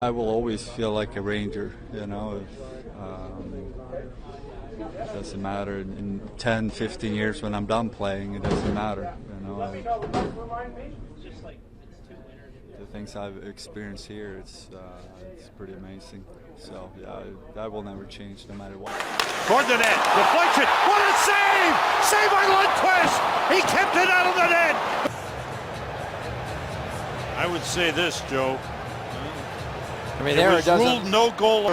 I will always feel like a Ranger, it doesn't matter. In 10, 15 years when I'm done playing, it doesn't matter, The things I've experienced here, it's pretty amazing. So, yeah, that will never change no matter what. Toward the net, deflection, what a save! Save by Lundqvist! He kept it out of the net! I would say this, Joe. I mean, there it was ruled no goal.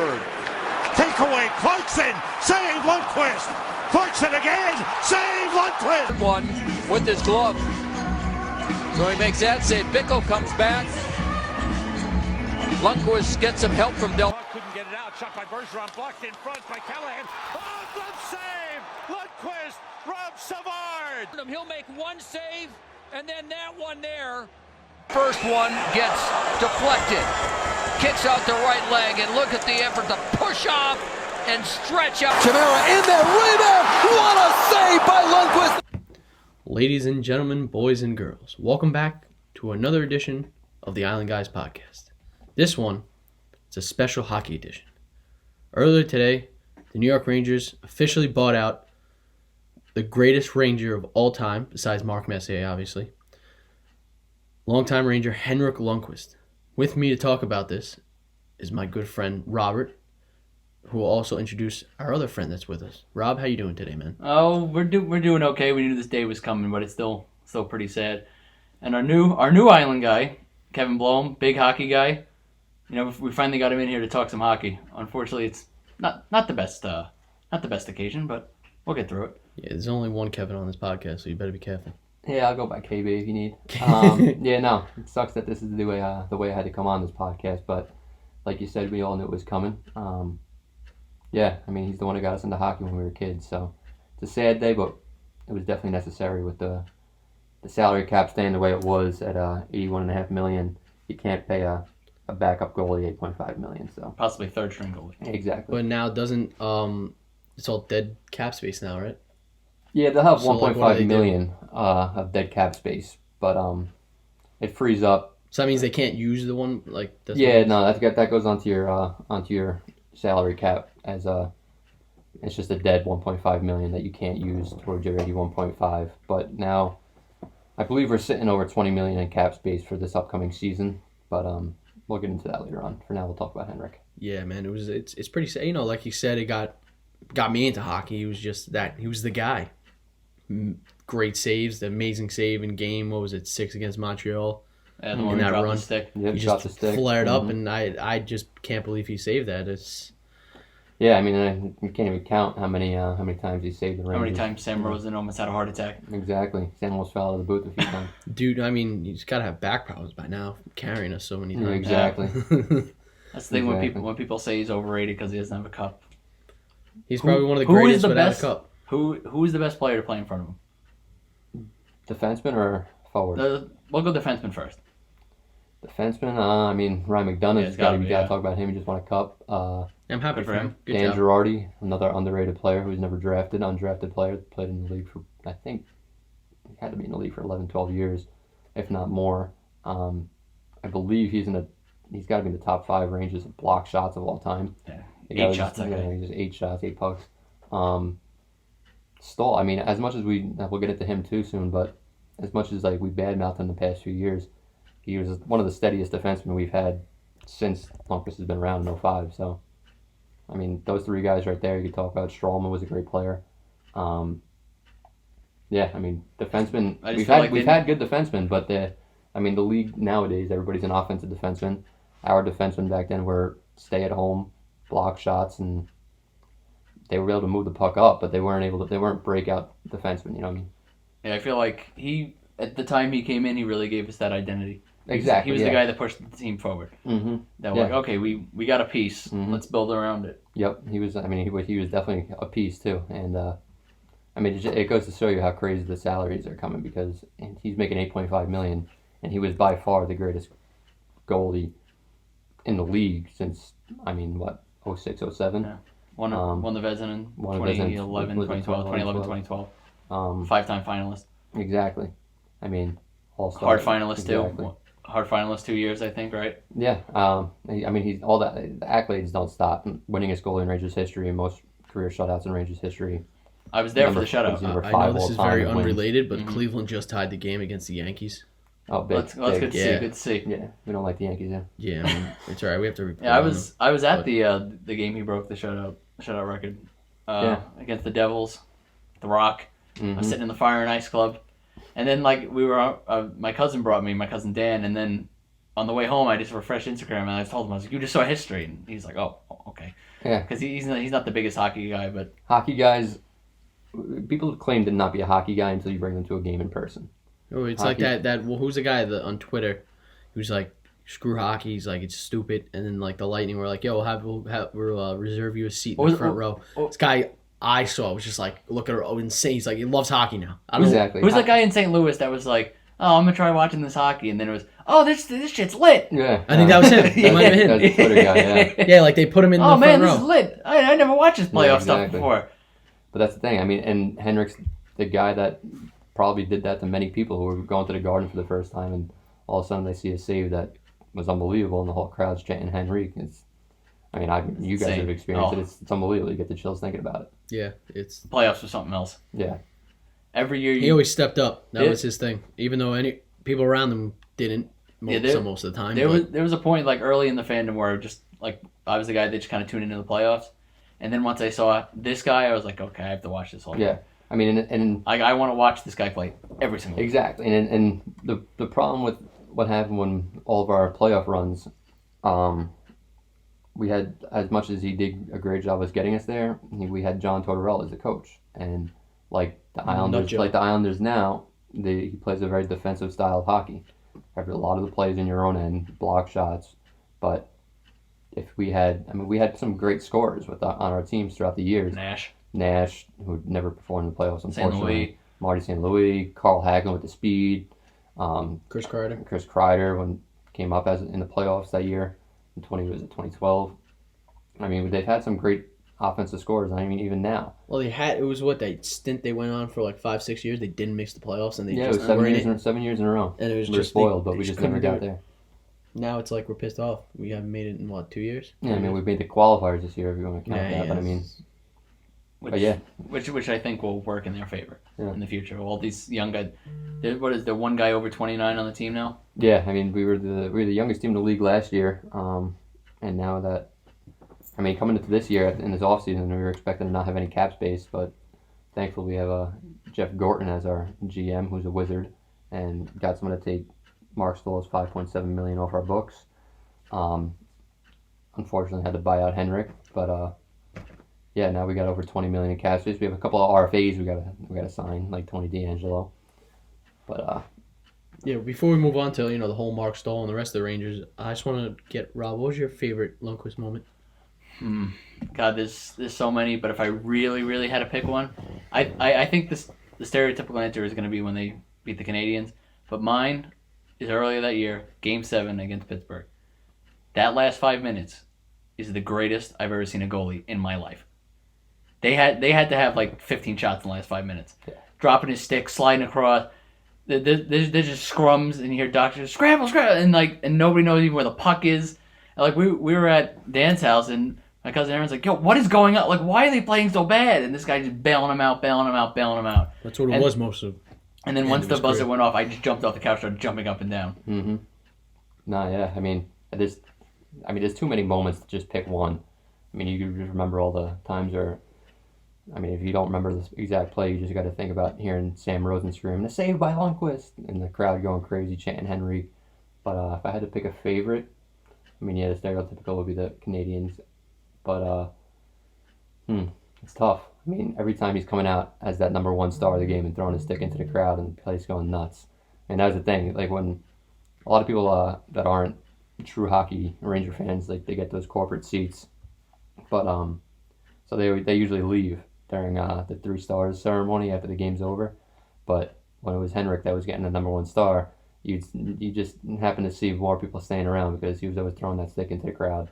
Takeaway, Clarkson, save Lundqvist! Clarkson again, save Lundqvist! One with his glove. So he makes that save. Bickle comes back. Lundqvist gets some help from Del. Couldn't get it out. Shot by Bergeron, blocked in front by Callahan. Oh, glove save! Lundqvist, Rob Savard! He'll make one save, and then that one there. First one gets deflected. Kicks out the right leg, and look at the effort to push off and stretch out. Chimera in there, rebound! What a save by Lundqvist! Ladies and gentlemen, boys and girls, welcome back to another edition of the Island Guys podcast. This one is a special hockey edition. Earlier today, the New York Rangers officially bought out the greatest Ranger of all time, besides Mark Messier, obviously. Longtime Ranger Henrik Lundqvist. With me to talk about this is my good friend Robert, who will also introduce our other friend that's with us. Rob, how you doing today, man? Oh, we're doing okay. We knew this day was coming, but it's still pretty sad. And our new Island guy, Kevin Blohm, big hockey guy. We finally got him in here to talk some hockey. Unfortunately, it's not the best occasion, but we'll get through it. Yeah, there's only one Kevin on this podcast, so you better be careful. Yeah, I'll go by KB if you need. Yeah, no, it sucks that this is the way I had to come on this podcast, but like you said, we all knew it was coming. Yeah, I mean, he's the one who got us into hockey when we were kids, so it's a sad day, but it was definitely necessary with the salary cap staying the way it was at $81.5 million. You can't pay a backup goalie $8.5 million, so Possibly third string goalie. exactly. But now doesn't it's all dead cap space now, right? Yeah, they'll have So, like, what do they 1.5 million of dead cap space, but it frees up. So that means they can't use the one like. That's Yeah, no, that goes onto your salary cap as it's just a dead 1.5 million that you can't use towards your 81.5. But now, I believe we're sitting over 20 million in cap space for this upcoming season. But we'll get into that later on. For now, we'll talk about Henrik. Yeah, man, it's pretty sad. Like you said, it got me into hockey. He was just that. He was the guy. Great saves, the amazing save in game. What was it, 6 against Montreal? And the one that dropped run. the stick. Yeah, He dropped just the stick. flared up, and I just can't believe he saved that. Yeah, I mean, you can't even count how many times he saved the Rangers. How many times Sam Rosen almost had a heart attack? Exactly. Sam almost fell out of the booth a few times. Dude, I mean, he's got to have back problems by now, carrying us so many times. Exactly. That's the thing Exactly. when people say he's overrated because he doesn't have a cup. He's probably one of the who is greatest the without best? a cup. Who is the best player to play in front of him? Defenseman or forward? We'll go defenseman first. Defenseman, I mean, Ryan McDonough's it's got gotta to be, talk about him. He just won a cup. I'm happy Good for for him. him. Good Dan job. Girardi, another underrated player who's never drafted, undrafted player, played in the league for, I think, he had to be in the league for 11, 12 years, if not more. I believe he's got to be in the top 5 ranges of block shots of all time. Yeah, The guy 8 shots. He's just 8 shots, 8 pucks. Stahl, I mean, as much as we'll get into him too soon, but as much as like we badmouthed him the past few years, he was one of the steadiest defensemen we've had since Lundqvist has been around in 05. So, I mean, those 3 guys right there you could talk about. Strawman was a great player. Yeah, I mean, defensemen, we've had good defensemen, but the league nowadays, everybody's an offensive defenseman. Our defensemen back then were stay at home, block shots, and they were able to move the puck up, but they weren't breakout defensemen, you know what I mean? Yeah, I feel like at the time he came in, he really gave us that identity. Exactly. He was yeah. the guy that pushed the team forward. Mm-hmm. That we're like, okay, we got a piece. Mhm. Let's build around it. Yep, he was definitely a piece too, and it goes to show you how crazy the salaries are coming because he's making $8.5 million, and he was by far the greatest goalie in the league since 06, 07. Yeah. Won the Vezina in won the Vezina 2011, 2012, 2011, 2012. 5-time finalist. Exactly. I mean, all-star. Hard finalist Exactly. too. Hart finalist 2 years, I think, right? Yeah. I mean, he's all that. The accolades don't stop. Winningest goalie in Rangers history, most career shutouts in Rangers history. I was there for the shutout. Number I 5 know this all is time very in wins. unrelated, but Cleveland just tied the game against the Yankees. Oh, big. That's big. good to see. Good to see. Yeah, we don't like the Yankees, yeah. Yeah, I mean, it's all right. We have to report Yeah, on them. I was at the game he broke the shutout record against the Devils, The Rock. I was sitting in the Fire and Ice Club, and then like we were, my cousin brought me, my cousin Dan, and then on the way home I just refreshed Instagram and I told him, I was like, you just saw history, and he's like, oh, okay, Yeah. because he's not the biggest hockey guy, but Hockey guys, people claim to not be a hockey guy until you bring them to a game in person. Oh, it's Hockey. like that. Well, who's the guy on Twitter? He was like, "Screw hockey." He's like, "It's stupid." And then like the Lightning were like, "Yo, we'll reserve you a seat in the front row." This guy I saw was just like, "Look at her, insane." He's like, he loves hockey now. I don't Exactly. who's that guy in St. Louis that was like, oh, I'm gonna try watching this hockey, and then it was, oh, this shit's lit. Yeah. I think that was him. It might have been That's him. the Twitter guy, yeah. Yeah, like they put him in Oh the man, front this row. is lit. I never watched this playoff stuff exactly. before. But that's the thing. I mean, and Henrik's the guy that probably did that to many people who were going to the Garden for the first time, and all of a sudden they see a save that was unbelievable, and the whole crowd's chanting Henrik. You guys insane. have experienced Oh. it. It's unbelievable. You get the chills thinking about it. Yeah, it's. Playoffs was something else. Yeah. Every year He always stepped up. That Yeah. was his thing. Even though any people around him didn't most of the time. there was a point like early in the fandom where just like I was the guy that just kind of tuned into the playoffs, and then once I saw this guy, I was like, okay, I have to watch this whole. Yeah. I mean, and I want to watch this guy play every single. Week. exactly. And the problem with what happened when all of our playoff runs, we had, as much as he did a great job as getting us there, we had John Tortorella as a coach, and like the Islanders now, he plays a very defensive style of hockey. Have a lot of the plays in your own end, block shots, but if we had some great scorers on our teams throughout the years. Nash, who never performed in the playoffs, unfortunately. Marty St. Louis, Carl Hagelin with the speed. Chris Kreider when came up in the playoffs that year in 2012. I mean, they've had some great offensive scorers. I mean, even now. Well, it was that stint they went on for like 5-6 years. They didn't make the playoffs, and it was 7 years in a row. And it was we were just spoiled, they but we just just never couldn't got do it. there. Now it's like we're pissed off. We haven't made it in 2 years? Yeah, I mean, we've made the qualifiers this year if you want to count that. But I mean, which I think will work in their favor in the future. All these young guys. What is there one guy over 29 on the team now? Yeah, I mean, we were the youngest team in the league last year, and now that, I mean, coming into this year in this offseason, we were expecting to not have any cap space, but thankfully we have Jeff Gorton as our GM, who's a wizard, and got someone to take Mark Stoll's $5.7 million off our books. Unfortunately, had to buy out Henrik, but yeah, now we got over $20 million in cap space. We have a couple of RFAs we gotta sign, like Tony DeAngelo, but yeah. Before we move on to the whole Mark Stoll and the rest of the Rangers, I just want to get Rob. What was your favorite Lundqvist moment? God, there's so many, but if I really had to pick one, I think the stereotypical answer is going to be when they beat the Canadiens, but mine is earlier that year, Game 7 against Pittsburgh. That last 5 minutes is the greatest I've ever seen a goalie in my life. They had to have like 15 shots in the last 5 minutes. Yeah. Dropping his stick, sliding across. There's just scrums, and you hear doctors scramble, and nobody knows even where the puck is. And like we were at Dan's house, and my cousin Aaron's like, "Yo, what is going on? Like, why are they playing so bad?" And this guy just bailing them out. That's what it was most of. And then once the buzzer went off, I just jumped off the couch, started jumping up and down. Mm-hmm. No, yeah. I mean, there's too many moments to just pick one. I mean, you can just remember all the times where, I mean, if you don't remember the exact play, you just got to think about hearing Sam Rosen scream, "The save by Lundqvist," and the crowd going crazy chanting Henry. But if I had to pick a favorite, I mean, yeah, the stereotypical would be the Canadians. But it's tough. I mean, every time he's coming out as that number one star of the game and throwing his stick into the crowd and the place going nuts. And that's the thing. Like when a lot of people that aren't true hockey Ranger fans, like they get those corporate seats. But so they usually leave during the 3 stars ceremony after the game's over. But when it was Henrik that was getting the number one star, you just happen to see more people staying around because he was always throwing that stick into the crowd.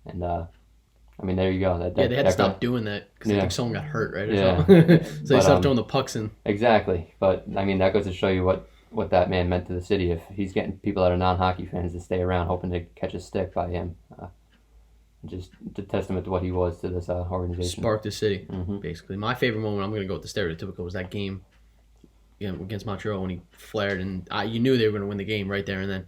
And I mean, there you go. They had to stop doing that because I think someone got hurt, right? Yeah. So they stopped throwing the pucks in. Exactly. But I mean, that goes to show you what what that man meant to the city. If he's getting people that are non-hockey fans to stay around hoping to catch a stick by him, just a testament to what he was to this organization. Sparked the city, basically. My favorite moment, I'm going to go with the stereotypical, was that game against Montreal when he flared, and you knew they were going to win the game right there and then.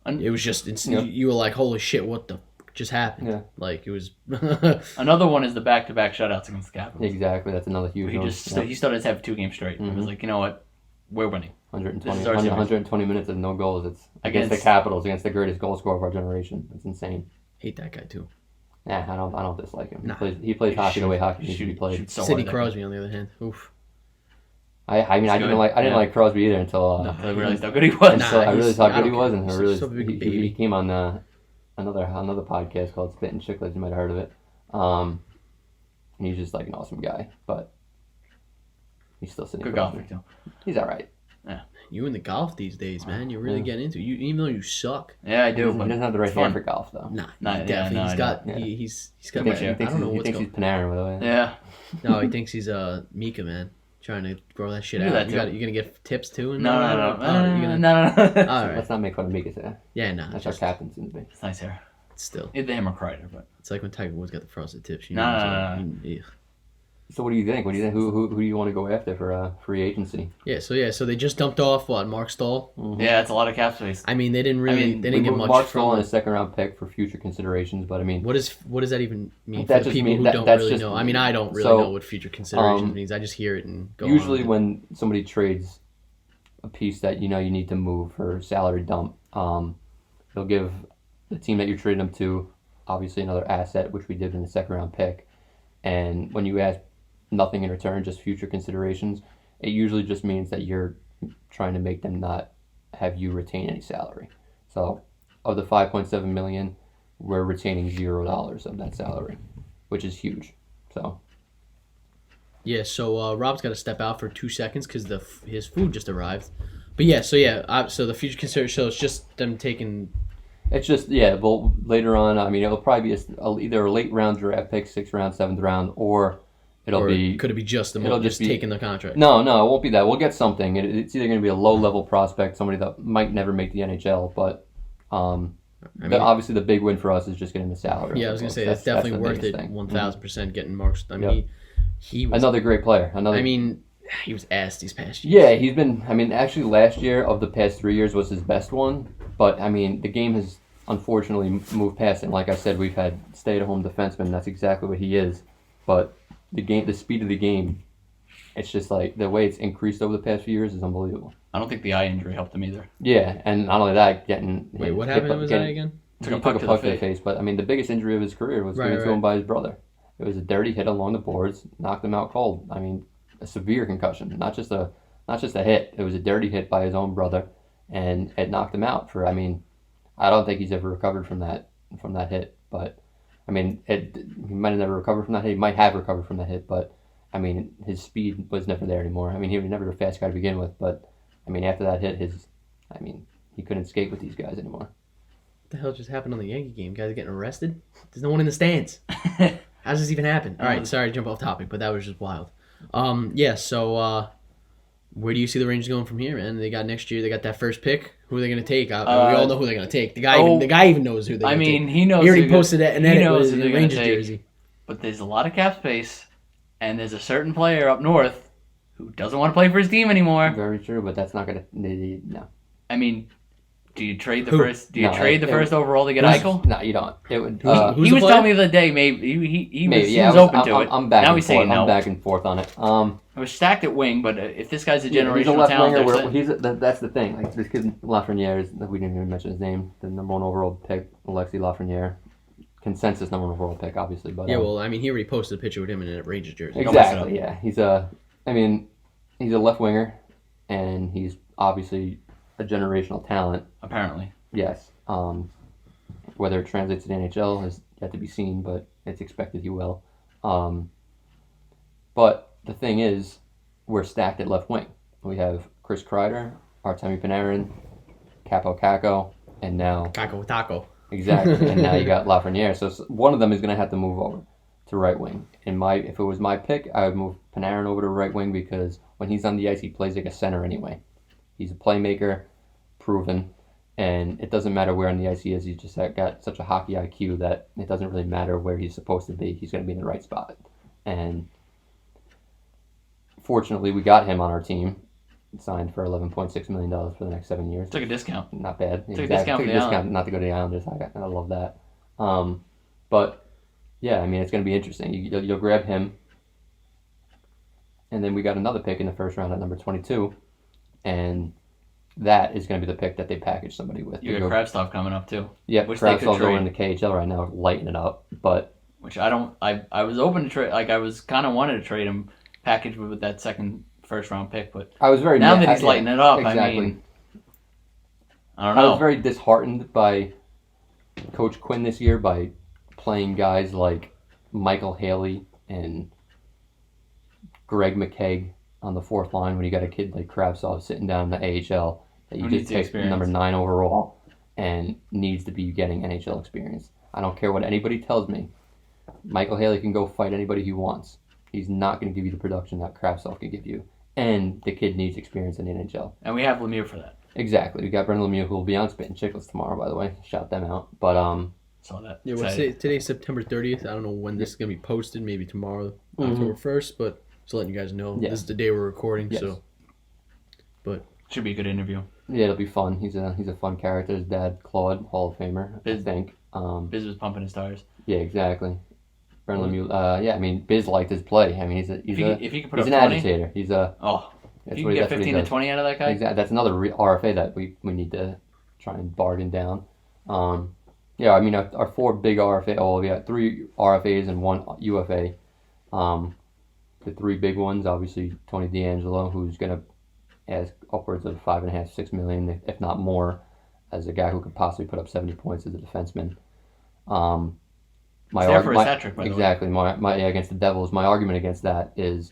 It was just, you were like, holy shit, what the just happened? Yeah. Like, it was... Another one is the back-to-back shutouts against the Capitals. Exactly, that's another huge one. He started to have 2 games straight. It was like, you know what? We're winning. 120 minutes of no goals. It's against the Capitals, against the greatest goal scorer of our generation. It's insane. Hate that guy, too. Nah, I don't dislike him. Nah. He plays hockey the way hockey needs to be played. Sidney Crosby, on the other hand. Oof. I didn't like Crosby either until I realized how good he was. I really thought how good he was, and he came on another podcast called Spit and Chicklets. You might have heard of it. And he's just like an awesome guy, but he's still sitting. Good golfer too. He's all right. Yeah. You in the golf these days, man. You're really getting into it. Even though you suck. Yeah, I do. He doesn't have the right hand for golf, though. Definitely. He's got that. I don't know what's going on. He thinks he's Panarin, by the way. Yeah. No, he thinks he's Mika, man. Trying to grow that shit out. You're going to get tips, too? No. No. All right. Let's not make fun of Mika's hair. Yeah, no. That's our captain soon to be. It's nice hair. Still. Either him or Kreider, but... It's like when Tiger Woods got the frosted tips. No. So what do you think? Who do you want to go after for free agency? Yeah, so they just dumped off Mark Stahl. Mm-hmm. Yeah, it's a lot of cap space. I mean, they didn't get much. Mark Stahl on a second round pick for future considerations, but I mean, what does that even mean for the people who don't really know? I mean, I don't really know what future considerations means. I just hear it and go. Usually, when somebody trades a piece that you need to move for salary dump, they'll give the team that you're trading them to obviously another asset, which we did in the second round pick, and when you ask nothing in return, just future considerations, it usually just means that you're trying to make them not have you retain any salary. So of the $5.7 million, we're retaining $0 of that salary, which is huge. So Rob's got to step out for 2 seconds because his food just arrived. But so the future consideration, so it's just them taking. It's just well, later on, I mean, it'll probably be either a late round draft pick, 6th round, 7th round, or could it be just taking the contract? No, it won't be that. We'll get something. It's either going to be a low-level prospect, somebody that might never make the NHL, but obviously the big win for us is just getting the salary. Yeah, I was going to say, that's definitely worth it, 1,000% getting Marks. I mean, he was... Another great player. He was asked these past years. Yeah, he's been... actually last year of the past 3 years was his best one, but, the game has unfortunately moved past him. Like I said, we've had stay-at-home defensemen. That's exactly what he is, but... The speed of the game, it's just like the way it's increased over the past few years is unbelievable. I don't think the eye injury helped him either. Yeah, and not only that, what happened to his eye again? He took a puck to the face, but the biggest injury of his career was given to him by his brother. It was a dirty hit along the boards, knocked him out cold. A severe concussion, not just a hit. It was a dirty hit by his own brother, and it knocked him out for. I don't think he's ever recovered from that hit, but. He might have never recovered from that hit. He might have recovered from that hit, but, his speed was never there anymore. He was never a fast guy to begin with, but, after that hit, he couldn't skate with these guys anymore. What the hell just happened on the Yankee game? Guys are getting arrested? There's no one in the stands. How does this even happen? All right, sorry to jump off topic, but that was just wild. Where do you see the Rangers going from here, man? They got next year. They got that first pick. Who are they going to take? We all know who they're going to take. The guy even knows who they're going to take. He knows. He already posted it, and then it was the Rangers jersey. But there's a lot of cap space, and there's a certain player up north who doesn't want to play for his team anymore. Very true, but that's not going to. No. Do you trade the first? Do you trade the first overall to get Eichel? No, you don't. It would. He was telling me the other day maybe he was open to it. I'm back now and he's forth. saying no. I'm back and forth on it. I was stacked at wing, but if this guy's a generational he's a left talent, winger. That's the thing. Like this kid Lafreniere we didn't even mention his name. The number 1 overall pick, Alexis Lafreniere, consensus number 1 overall pick, obviously. But he already posted a picture with him in a Rangers jersey. Exactly. Yeah, he's a left winger, and he's obviously a generational talent. Apparently. Yes. Whether it translates to the NHL is yet to be seen, but it's expected he will. But the thing is, we're stacked at left wing. We have Chris Kreider, Artemi Panarin, Capo Caco, and now... Caco Taco. Exactly. And now you got Lafreniere. So one of them is going to have to move over to right wing. If it was my pick, I would move Panarin over to right wing because when he's on the ice, he plays like a center anyway. He's a playmaker, proven, and it doesn't matter where on the ice he is. He's just got such a hockey IQ that it doesn't really matter where he's supposed to be. He's going to be in the right spot. And fortunately, we got him on our team. Signed for $11.6 million for the next 7 years. Took a discount. Not bad. Took a discount for the Islanders. Not to go to the Islanders. I love that. But yeah, I mean, it's going to be interesting. You'll grab him, and then we got another pick in the first round at number 22, and that is going to be the pick that they package somebody with. You got Kravtsov coming up too. Yeah, Kravtsov going to KHL right now, lighting it up. But which I was open to trade. Like I was kind of wanted to trade him, packaged with that first round pick. But I was very now that he's lighting it up. Exactly. I mean, I don't know. I was very disheartened by Coach Quinn this year by playing guys like Michael Haley and Greg McKegg on the fourth line when you got a kid like Kravtsov sitting down in the AHL that you just picked number 9 overall and needs to be getting NHL experience. I don't care what anybody tells me. Michael Haley can go fight anybody he wants. He's not going to give you the production that Kravtsov can give you. And the kid needs experience in the NHL. And we have Lemieux for that. Exactly. We got Brendan Lemieux, who will be on Spit and Chicklets tomorrow, by the way. Shout them out. But saw that. Yeah, well, today's September 30th. I don't know when this is going to be posted. Maybe tomorrow, October 1st. But just letting you guys know, this is the day we're recording. Yes. So, but should be a good interview. Yeah, it'll be fun. He's a fun character. His dad, Claude, Hall of Famer, I think. Biz was pumping his tires. Yeah, exactly. Brendan Lemieux. Yeah, I mean, Biz liked his play. I mean, if he could put he's up an 20, agitator. He's a if you can get 15 to 20 out of that guy. Exactly. That's another RFA that we need to try and bargain down. Yeah, I mean, our 4 big RFA. Oh, we got 3 RFAs and 1 UFA. The 3 big ones, obviously, Tony DeAngelo, who's going to ask upwards of $5.5, $6 million, if not more, as a guy who could possibly put up 70 points as a defenseman. He's there for his hat trick, by the way. Exactly. My against the Devils, my argument against that is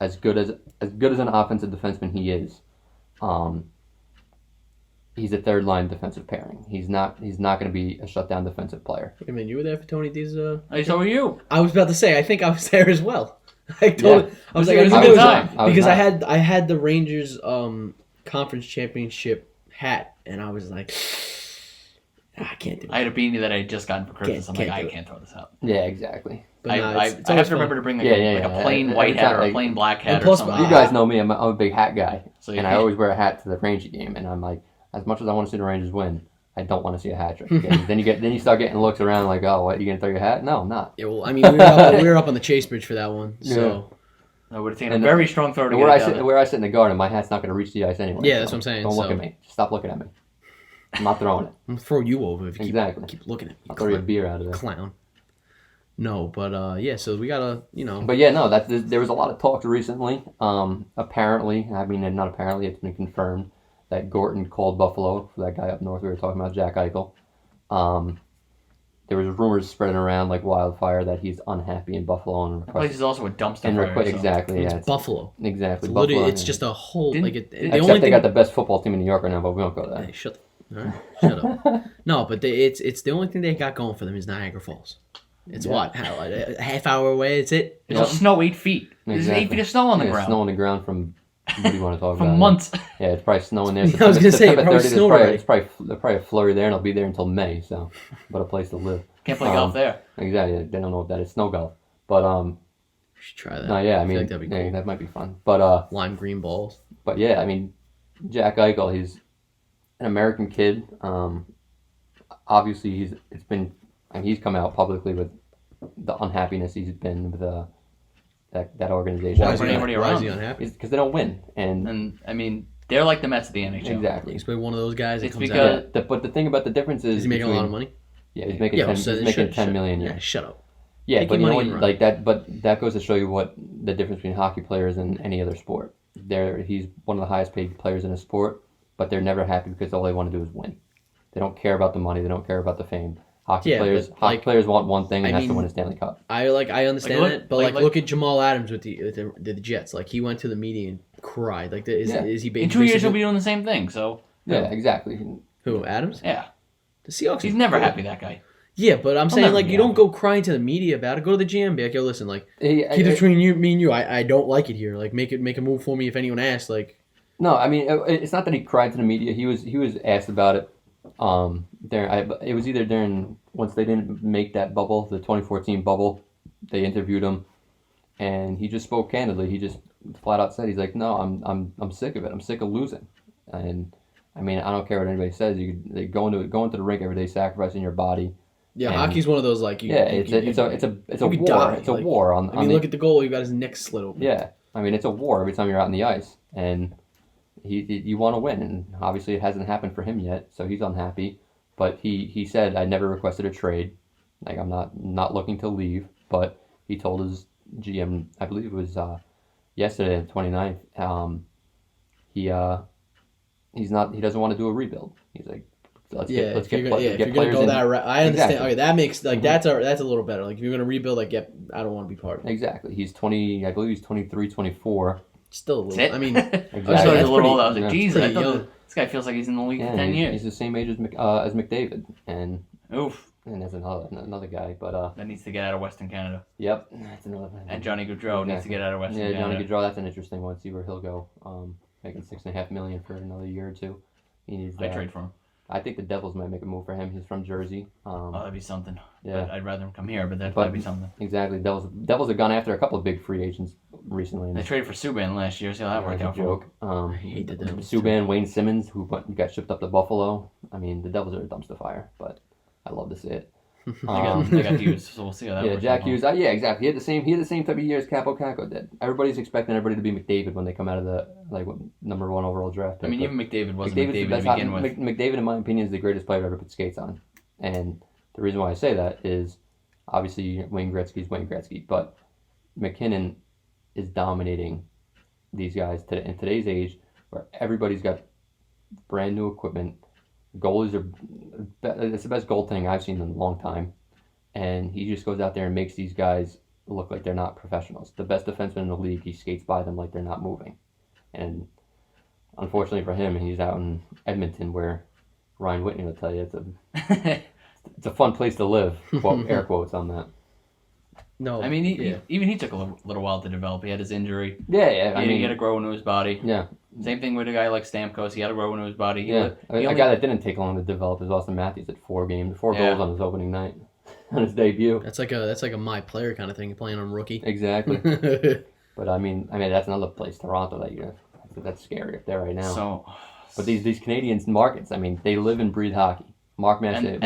as good as an offensive defenseman he is, he's a third line defensive pairing. He's not going to be a shutdown defensive player. I mean, you were there for Tony D's. So were you. I was about to say, I think I was there as well. I was like, because I had the Rangers conference championship hat, and I was like, I can't do it. I had a beanie that I had just gotten for Christmas. I'm like, I can't throw this out. Yeah, exactly. But I have to remember to bring a plain white hat or a plain black hat or something. You guys know me. I'm a big hat guy, and I always wear a hat to the Ranger game. And I'm like, as much as I want to see the Rangers win, I don't want to see a hat trick. then you start getting looks around like, oh, what, you gonna throw your hat? No, I'm not. Yeah, well, I mean, we were up on the Chase Bridge for that one, so. I would have taken a very strong throw to where I sit in the garden, my hat's not going to reach the ice anyway. Yeah, that's what I'm saying. Don't look at me. Just stop looking at me. I'm not throwing it. I'm going to throw you over if you exactly. keep looking at me. I'll throw you a beer out of there. Clown. No, but yeah, so we got to, But yeah, no, there was a lot of talk recently. Apparently, I mean, not apparently, it's been confirmed that Gorton called Buffalo for that guy up north we were talking about, Jack Eichel. There was rumors spreading around like wildfire that he's unhappy in Buffalo and that place is also a dumpster fire. Exactly, it's Buffalo. Exactly, Buffalo. It's just a whole except they got the best football team in New York right now, but we don't go there. Hey, shut up. No, but it's the only thing they got going for them is Niagara Falls. It's what? A half hour away. It's it. There's snow 8 feet. There's 8 feet of snow on the ground. Snow on the ground from. What do you want to talk about? From months. Yeah, it's probably snowing there. I was going to say, it's probably a flurry there, and it'll be there until May. So, what a place to live. Can't play golf there. Exactly. They don't know what that is. Snow golf. But we should try that. No, yeah. I mean, like that'd be cool. That might be fun. But lime green balls. But yeah, I mean, Jack Eichel, he's an American kid. Obviously, he's come out publicly with the unhappiness he's been with that organization. Why is he unhappy? Because they don't win, and I mean, they're like the Mets of the NHL. Exactly. He's been one of those guys. It's because but the thing about the difference is he making a lot of money. Yeah, he's making $10 million. Yeah, shut up. Yeah, but you know what, like that. But that goes to show you what the difference between hockey players and any other sport. He's one of the highest paid players in a sport, but they're never happy because all they want to do is win. They don't care about the money. They don't care about the fame. Hockey players want one thing, and that's to win a Stanley Cup. I understand it, but look at Jamal Adams with the Jets. Like, he went to the media and cried. Like, is he? In 2 years he'll be doing the same thing. So yeah, exactly. Who, Adams? Yeah, the Seahawks. He's never happy, that guy. Yeah, but I'm saying, like, you don't go crying to the media about it. Go to the GM, be like, yo, listen, like, keep it between me and you. I don't like it here. Like, make a move for me if anyone asks. Like, No, I mean it's not that he cried to the media. He was asked about it. It was either during once they didn't make that bubble, the 2014 bubble, they interviewed him, and he just spoke candidly. He just flat out said he's like, no, I'm sick of it. I'm sick of losing, and I mean I don't care what anybody says. They go into the rink every day, sacrificing your body. Yeah, hockey's one of those like it's a war. Die. It's a war on. I mean, look at the goal. You got his neck slit open. Yeah, I mean it's a war every time you're out on the ice, and you want to win, and obviously it hasn't happened for him yet, so he's unhappy. But he said, I never requested a trade. Like I'm not looking to leave, but he told his GM, I believe it was yesterday, the 29th. He doesn't want to do a rebuild. He's like, let's get players go in. that route. I understand. Exactly. Okay, that makes that's a little better. Like if you're gonna rebuild, like I don't want to be part of it. Exactly. He's 20. I believe he's 23, 24, Still a little. I mean, exactly. I was a little old. I was like, yeah. geez, I thought this guy feels like he's in the league for 10 years. He's the same age as McDavid, and Oof. And there's another guy, but that needs to get out of Western Canada. Yep, that's another. And Johnny Gaudreau needs to get out of Western Canada. Yeah, Johnny Gaudreau. That's an interesting one. See where he'll go. Making $6.5 million for another year or two. He needs. I trade for him. I think the Devils might make a move for him. He's from Jersey. That'd be something. Yeah, but I'd rather him come here, but that'd be something. Exactly. Devils have gone after a couple of big free agents recently. They traded for Subban last year. See how that worked out for him. I hate the Devils. Subban, Wayne Simmons, who got shipped up to Buffalo. I mean, the Devils are a dumpster fire, but I love to see it. They got Hughes, so we'll see how that works. Yeah, Jack Hughes. Yeah, exactly. He had the same type of year as Capo Caco did. Everybody's expecting everybody to be McDavid when they come out of the number 1 overall draft pick. I mean, even McDavid wasn't McDavid to begin with. McDavid, in my opinion, is the greatest player to ever put skates on. And the reason why I say that is obviously Wayne Gretzky's Wayne Gretzky, but McKinnon is dominating these guys in today's age, where everybody's got brand new equipment. Goalies it's the best goaltending I've seen in a long time, and he just goes out there and makes these guys look like they're not professionals. The best defenseman in the league, he skates by them like they're not moving, and unfortunately for him, he's out in Edmonton, where Ryan Whitney will tell you it's a fun place to live. Air quotes on that. No, I mean, he took a little while to develop. He had his injury. Yeah. He had to grow into his body. Yeah. Same thing with a guy like Stamkos. He had to grow into his body. A guy that didn't take long to develop is Austin Matthews at 4 goals on his opening night, on his debut. That's like a my player kind of thing, playing on rookie. Exactly. But I mean that's another place, Toronto, that's scary up there right now. But these Canadian markets, I mean, they live and breathe hockey. Mark Messier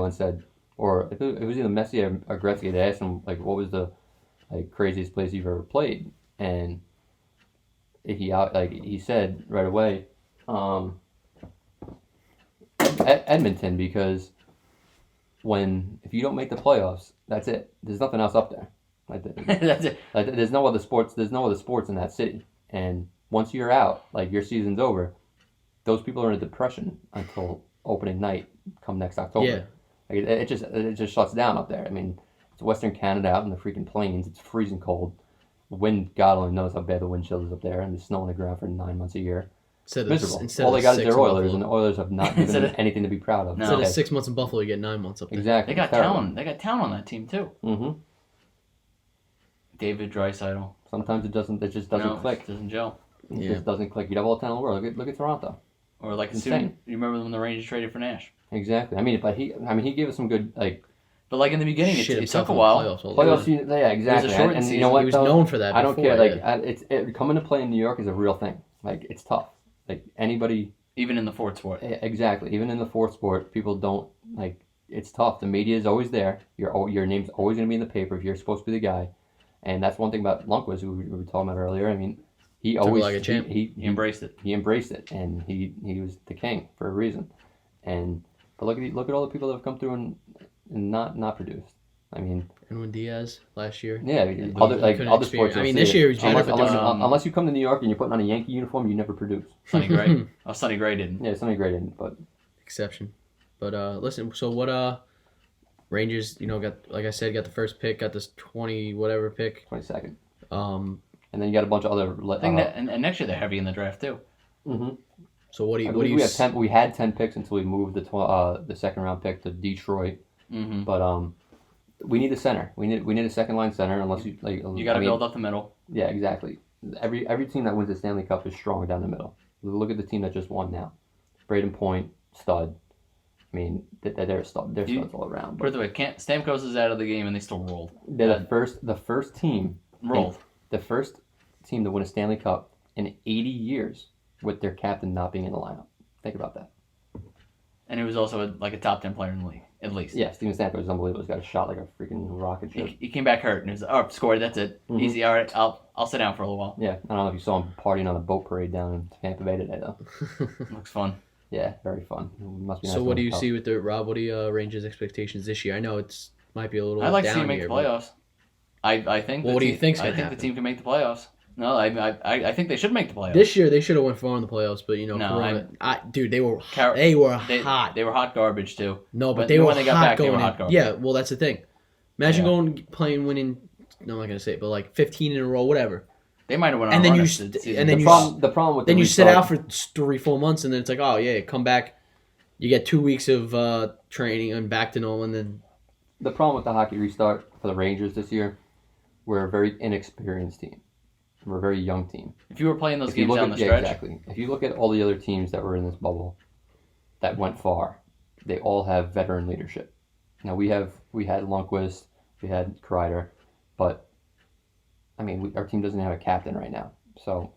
once said, or it was either Messier or Gretzky. They asked him what was the craziest place you've ever played, and he said right away, Edmonton, because if you don't make the playoffs, that's it. There's nothing else up there. That's it. There's no other sports. There's no other sports in that city, and once you're out, your season's over. Those people are in a depression until opening night, come next October. Yeah. It just shuts down up there. I mean, it's Western Canada out in the freaking plains. It's freezing cold. Wind, God only knows how bad the wind chill is up there, and there's snow on the ground for 9 months a year. Miserable. All they got is their Oilers, and the Oilers have not given them anything to be proud of. Instead of 6 months in Buffalo, you get 9 months up there. Exactly. They got talent. They got talent on that team too. Mm-hmm. David Draisaitl. Sometimes it just doesn't click. It doesn't gel. It just doesn't click. You'd have all the talent in the world. Look at Toronto. Or as soon as you remember when the Rangers traded for Nash. Exactly. I mean, he gave us some good But in the beginning, it took a while. Playoffs, yeah, exactly. And you know what? He was known for that. I don't care. Coming to play in New York is a real thing. It's tough. Anybody. Even in the fourth sport. Exactly. Even in the fourth sport, people don't It's tough. The media is always there. Your name's always going to be in the paper if you're supposed to be the guy. And that's one thing about Lundqvist, who we were talking about earlier. I mean, he always like a champ. He embraced it. He embraced it, and he was the king for a reason. But look at all the people that have come through and not produced. I mean, Edwin Diaz last year. Yeah, other sports. I mean, this year was unless you come to New York and you're putting on a Yankee uniform, you never produce. Sonny Gray. Sonny Gray didn't. Yeah, Sonny Gray didn't, but exception. But listen, so what? Rangers, got the first pick, got this 20 whatever pick, 22nd. And then you got a bunch of other. And next year they're heavy in the draft too. Mm-hmm. So what do you? We had 10 picks until we moved the second round pick to Detroit. Mm-hmm. But we need a center. We need a second line center unless you You got to build up the middle. Yeah, exactly. every team that wins the Stanley Cup is strong down the middle. Look at the team that just won now. Braden Point, stud. I mean, they're studs all around. Put it the way, Stamkos is out of the game and they still rolled. They're the first team rolled. The first team to win a Stanley Cup in 80 years with their captain not being in the lineup. Think about that. And he was also a top 10 player in the league, at least. Yeah, Steven Stamkos is unbelievable. He's got a shot like a freaking rocket ship. He came back hurt and he was scored. That's it. Mm-hmm. Easy. All right, I'll sit down for a little while. Yeah, I don't know if you saw him partying on a boat parade down in Tampa Bay today, though. Looks fun. Yeah, very fun. Must be nice. So what do you see with the Rob? What are your Rangers' expectations this year? I know it's might be a little. I'd like to down see him make here, the playoffs. I think. Well, what do you think's gonna I think happen? the team can make the playoffs. No, I think they should make the playoffs. This year they should have went far in the playoffs, but No, Corona, dude, they were hot. hot. They were hot garbage too. No, but When they were they got hot back, they going were hot in. garbage. Yeah, well, that's the thing. Imagine winning. No, I'm not gonna say it, but like 15 in a row, whatever. They might have went on And a then run you if the season- the problem with then the you sit restart- out for 3-4 months, and then it's like, oh yeah, come back. You get 2 weeks of training and back to normal, and then The problem with the hockey restart for the Rangers this year, we're a very inexperienced team. We're a very young team. If you were playing those If you games look down at, the stretch, exactly. If you look at all the other teams that were in this bubble that went far, they all have veteran leadership. Now we had Lundqvist, we had Kreider, but I mean our team doesn't have a captain right now. So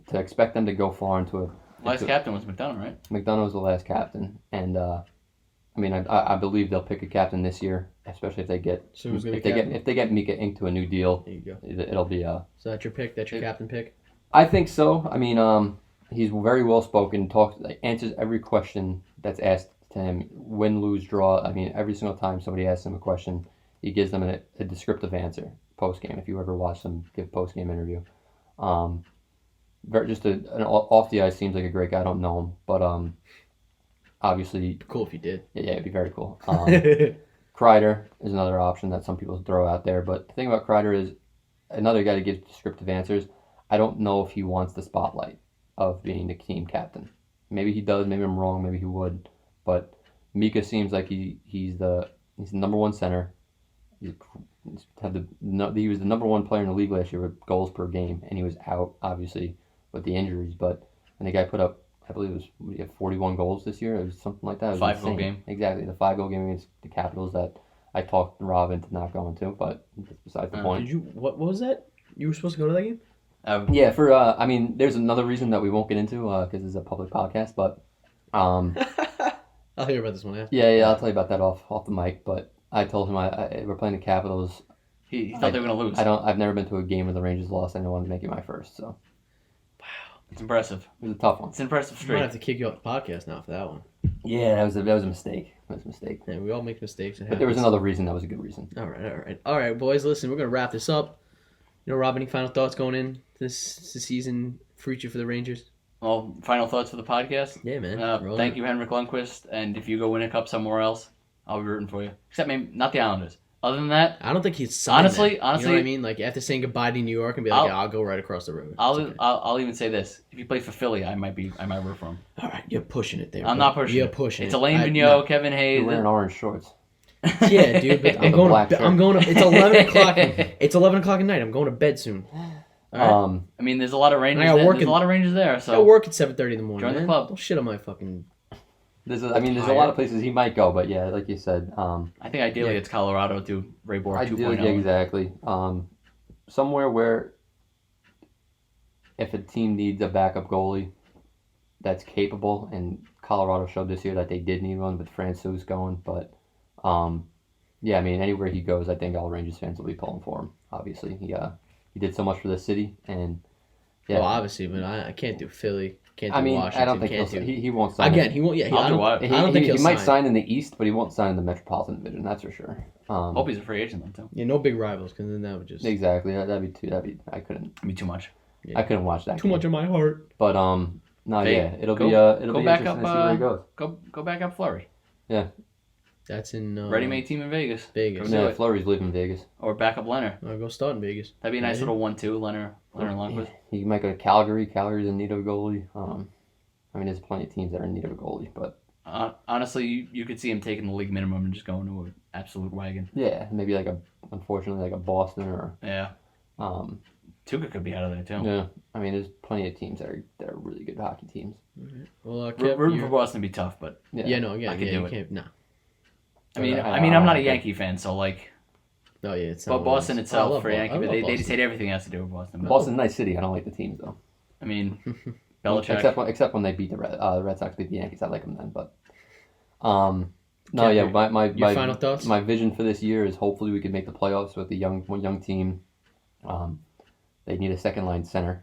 to expect them to go far into last captain was McDonough, right? McDonough was the last captain, and I mean I believe they'll pick a captain this year, especially if they get So who's gonna if be they captain? get Mika Inc to a new deal. there you go. It'll be So that's your pick. That's your captain pick. I think so. I mean, he's very well spoken. Answers every question that's asked to him. Win, lose, draw. I mean, every single time somebody asks him a question, he gives them a descriptive answer post game. If you ever watch him give post game interview, just an off the ice seems like a great guy. I don't know him, but obviously, Cool if you did. yeah, it'd be very cool. Kreider is another option that some people throw out there, but the thing about Kreider is another guy to give descriptive answers. I don't know if he wants the spotlight of being the team captain. Maybe he does. Maybe I'm wrong. Maybe he would. But Mika seems like he's the number one center. He was the number one player in the league last year with goals per game, and he was out obviously with the injuries. But and the guy put up, I believe it was 41 goals this year. It was something like that. It was 5-goal game. Exactly, the 5-goal game against the Capitals that I talked Rob into not going to, but that's besides the point. Did you? What was that? You were supposed to go to that game? Yeah, I mean, there's another reason that we won't get into because it's a public podcast, but I'll hear about this one after. yeah, I'll tell you about that off the mic. But I told him we're playing the Capitals. He thought they were going to lose. I've never been to a game where the Rangers lost. I wanted to make it my first, so It's impressive. it was a tough one. It's an impressive I might streak. have to kick you off the podcast now for that one. Yeah, that was a mistake. That was a mistake. Yeah, we all make mistakes. But there was another reason that was a good reason. All right, boys. Listen, we're gonna wrap this up. Rob, any final thoughts going in this season future for the Rangers? Well, final thoughts for the podcast? Yeah, man. Thank you, Henrik Lundqvist. And if you go win a cup somewhere else, I'll be rooting for you. Except maybe not the Islanders. Other than that, I don't think he's signed honestly, you know what I mean? Like after saying goodbye to New York and be like, I'll go right across the road. I'll even say this: if he plays for Philly, I might root for him. All right, you're pushing it there. I'm bro. not pushing. You're it. pushing. It's it. Elaine Vigneault, Kevin Hayes. You're wearing orange shorts. Yeah, dude. But I'm black going. shirt. I'm going. It's 11 o'clock. It's 11 o'clock at night. I'm going to bed soon. All right? I mean, there's a lot of Rangers. I got work There's a lot of Rangers there. So I work at 7:30 in the morning. Join the man. club. Don't shit on my fucking. There's a lot of places he might go, but yeah, like you said, I think ideally it's Colorado to Ray Bork 2.0. ideally, yeah, exactly. Somewhere where if a team needs a backup goalie that's capable, and Colorado showed this year that they did need one with Francouz going, but yeah, I mean anywhere he goes, I think all Rangers fans will be pulling for him. Obviously, he did so much for the city, and yeah. Well, obviously, but I can't do Philly. Can't do I mean, Washington. I don't think can't he won't sign. Again, he won't. Yeah, I'll do what? I don't think he he'll might sign in the East, but he won't sign in the Metropolitan Division. That's for sure. Hope he's a free agent then too. Yeah, no big rivals, because then that would just Exactly. That'd be. I couldn't. It'd be too much. Yeah. I couldn't watch that. too much in my heart. But no, Hey, yeah, it'll go- be go back interesting up, to see where he goes. Go back up Fleury. Yeah, That's in Ready-made team in Vegas. Vegas. Go do yeah. it. Fleury's leaving Vegas. Or back up Leonard. I'll go start in Vegas. That'd be a nice Imagine. little 1-2. Leonard Lundqvist. He might go to Calgary. Calgary's in need of a goalie. I mean, there's plenty of teams that are in need of a goalie, but Honestly, you could see him taking the league minimum and just going to an absolute wagon. yeah, maybe unfortunately like a Boston or Yeah. Tuukka could be out of there too. Yeah, I mean, there's plenty of teams that are really good hockey teams. Well, Rooting for Boston would be tough, but Yeah, I could do you it. can't. No. I mean, I'm not a Yankee fan, so like. Oh yeah, it's But not Boston itself for Yankee, Yankee, they just hate everything that has to do with Boston. But, Boston's a nice city. I don't like the teams though. I mean, Belichick. Except when they beat the Red Sox beat the Yankees, I like them then. But no, Kev, yeah, your final thoughts? My vision for this year is hopefully we can make the playoffs with a young team. They need a second line center,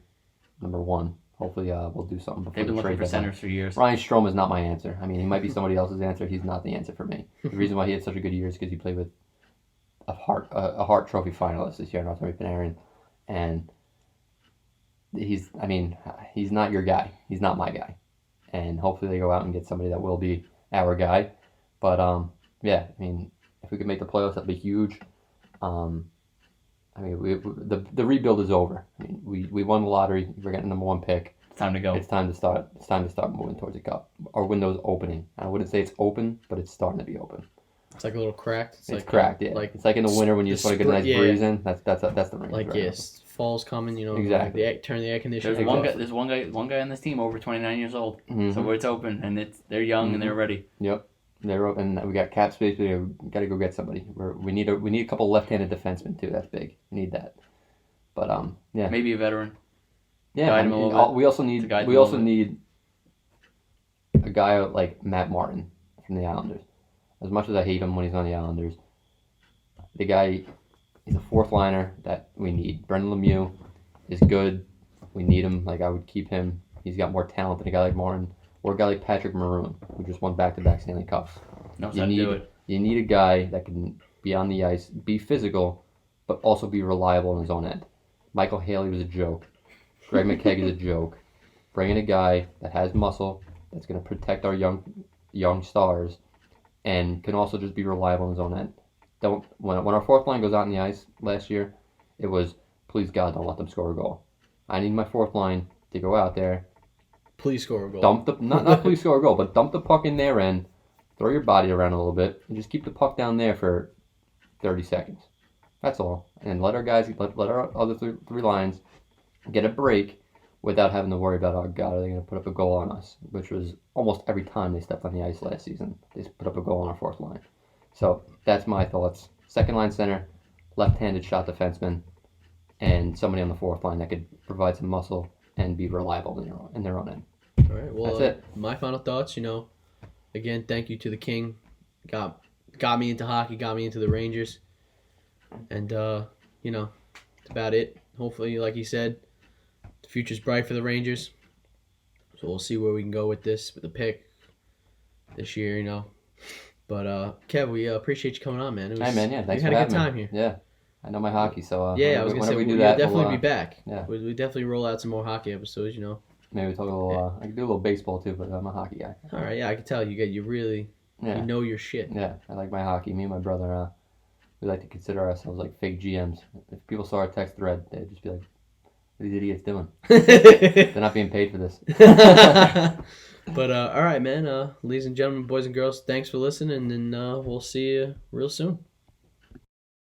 number one. Hopefully we'll do something before They've been the looking trade for deadline. centers for years. Ryan Strome is not my answer. I mean, he might be somebody else's answer. He's not the answer for me. The reason why he had such a good year is because he played with a Hart Trophy finalist this year, Artemi Panarin, and he's not your guy. He's not my guy, and hopefully they go out and get somebody that will be our guy. But yeah, I mean, if we could make the playoffs, that'd be huge. I mean, the rebuild is over. I mean, we won the lottery. We're getting the number 1 pick. It's time to go. It's time to start moving towards the cup. Our window's opening. I wouldn't say it's open, but it's starting to be open. It's like a little cracked. It's like cracked. Yeah, like it's like in the winter when you just want to get a nice breeze in. That's the range. like right yes, fall's coming. You know, Exactly. Turn the air conditioner. There's one guy on this team over 29 years old. Mhm. So it's open and they're young and they're ready. Yep. They're open. We got cap space. We got to go get somebody. We need a couple left-handed defensemen too. That's big. We need that. But yeah. Maybe a veteran. Yeah. Guide him a little bit. We also need a guy like Matt Martin from the Islanders. As much as I hate him when he's on the Islanders, the guy is a fourth liner that we need. Brendan Lemieux is good. We need him. Like, I would keep him. He's got more talent than a guy like Martin or a guy like Patrick Maroon, who just won back-to-back Stanley Cups. Knows how to do it. You need a guy that can be on the ice, be physical, but also be reliable on his own end. Michael Haley was a joke. Greg McKegg is a joke. Bring in a guy that has muscle, that's going to protect our young stars, and can also just be reliable on his own end. When our fourth line goes out on the ice last year, it was, please God, don't let them score a goal. I need my fourth line to go out there. Please score a goal. Not please score a goal, but dump the puck in their end, throw your body around a little bit, and just keep the puck down there for 30 seconds. That's all. And let our guys, let our other three lines get a break without having to worry about, oh God, are they going to put up a goal on us? Which was almost every time they stepped on the ice last season. They put up a goal on our fourth line. So that's my thoughts. Second line center, left-handed shot defenseman, and somebody on the fourth line that could provide some muscle and be reliable in their own end. All right. Well, that's it. My final thoughts. Again, thank you to the King. Got me into hockey. Got me into the Rangers. And that's about it. Hopefully, like he said, the future's bright for the Rangers. So we'll see where we can go with the pick this year. But Kev, we appreciate you coming on, man. Hey man, yeah, thanks we for having me. We had a good time here. Yeah, I know my hockey, so I was gonna say we do we'll that, definitely be back. Yeah, we definitely roll out some more hockey episodes. Maybe talk a little. I could do a little baseball too, but I'm a hockey guy. All right, yeah, I can tell you really you know your shit. Yeah, I like my hockey. Me and my brother, we like to consider ourselves like fake GMs. If people saw our text thread, they'd just be like, "What are these idiots doing? They're not being paid for this." But all right, man. Ladies and gentlemen, boys and girls, thanks for listening, and we'll see you real soon.